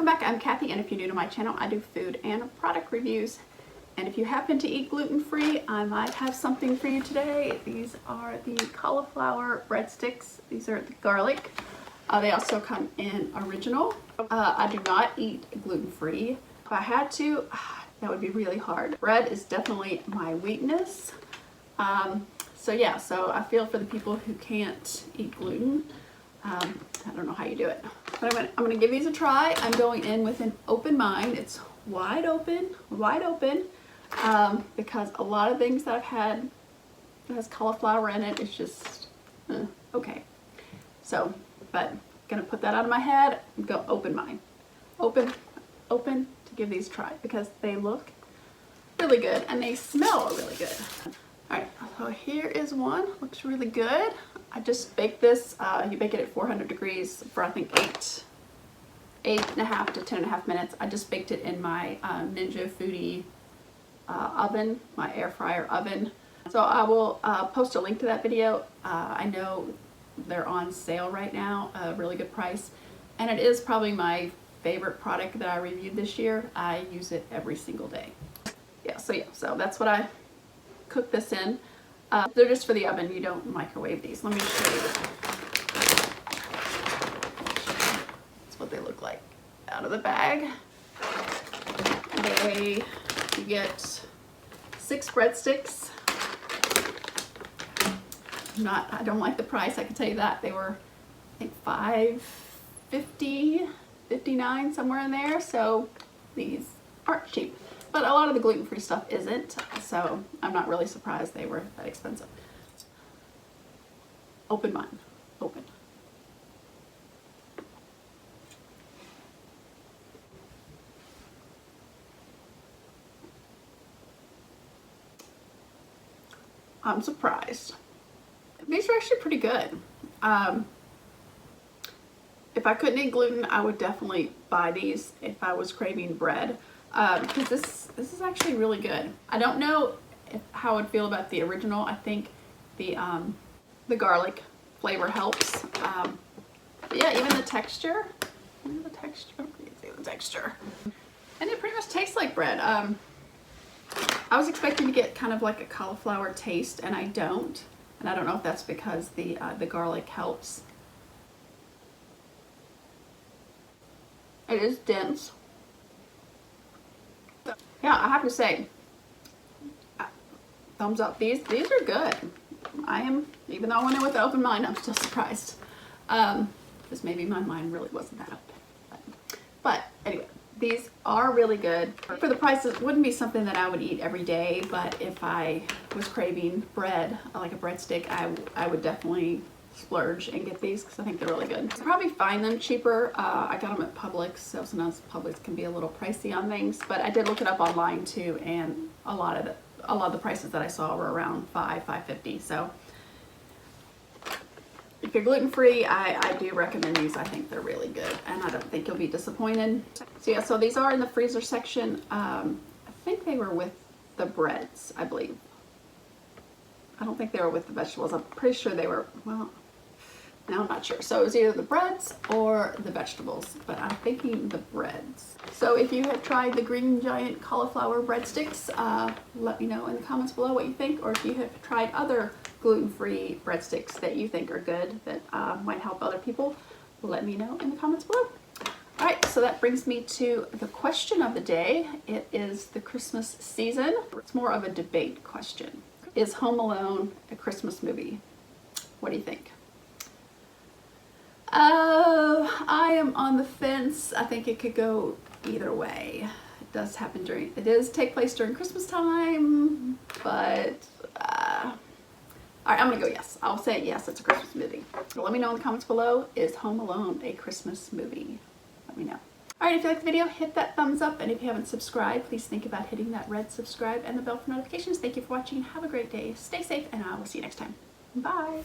Welcome back, I'm Kathy, and if you're new to my channel, I do food and product reviews. And if you happen to eat gluten-free, I might have something for you today. These are the cauliflower breadsticks. These are the garlic. They also come in original. I do not eat gluten-free. If I had to, that would be really hard. Bread is definitely my weakness. So I feel for the people who can't eat gluten. I don't know how you do it. But I'm gonna give these a try. I'm going in with an open mind. It's wide open, because a lot of things that I've had that has cauliflower in it is just, okay. So, but gonna put that out of my head and go open mind. Open to give these a try because they look really good and they smell really good. All right, so here is one, looks really good. I just baked this, you bake it at 400 degrees for I think 8.5 to 10.5 minutes. I just baked it in my Ninja Foodie oven, my air fryer oven. So I will post a link to that video. I know they're on sale right now, a really good price. And it is probably my favorite product that I reviewed this year. I use it every single day. So that's what I cook this in. They're just for the oven. You don't microwave these. Let me show you. That's what they look like out of the bag. You get 6 breadsticks. I don't like the price, I can tell you that. They were, I think, $5.50, $59, somewhere in there. So these aren't cheap. But a lot of the gluten-free stuff isn't, so I'm not really surprised they were that expensive. Open mind, open. I'm surprised. These are actually pretty good. If I couldn't eat gluten, I would definitely buy these if I was craving bread. Because this is actually really good. I don't know how I would feel about the original. I think the garlic flavor helps. But yeah, even the texture. You can see the texture. And it pretty much tastes like bread. I was expecting to get kind of like a cauliflower taste, and I don't. And I don't know if that's because the garlic helps. It is dense. Yeah, I have to say, thumbs up. These are good. Even though I went in with an open mind, I'm still surprised. Because maybe my mind really wasn't that open. But anyway, these are really good. For the price, it wouldn't be something that I would eat every day, but if I was craving bread, like a breadstick, I would definitely splurge and get these because I think they're really good. You'll probably find them cheaper. I got them at Publix, so sometimes Publix can be a little pricey on things, but I did look it up online too, and a lot of the prices that I saw were around $5.50. So if you're gluten-free, I do recommend these. I think they're really good, and I don't think you'll be disappointed. So yeah, so these are in the freezer section. I think they were with the breads, I believe. I don't think they were with the vegetables. I'm pretty sure they were, well, now I'm not sure. So it was either the breads or the vegetables, but I'm thinking the breads. So if you have tried the Green Giant Cauliflower Breadsticks, let me know in the comments below what you think, or if you have tried other gluten-free breadsticks that you think are good, that might help other people, let me know in the comments below. All right, so that brings me to the question of the day. It is the Christmas season. It's more of a debate question. Is Home Alone a Christmas movie? What do you think? I am on the fence. I think it could go either way. It does take place during Christmas time, but all right, I'm gonna go yes. I'll say yes, it's a Christmas movie. So let me know in the comments below, is Home Alone a Christmas movie? Let me know. All right, if you like the video, hit that thumbs up, and if you haven't subscribed, please think about hitting that red subscribe and the bell for notifications. Thank you for watching. Have a great day. Stay safe, and I will see you next time. Bye.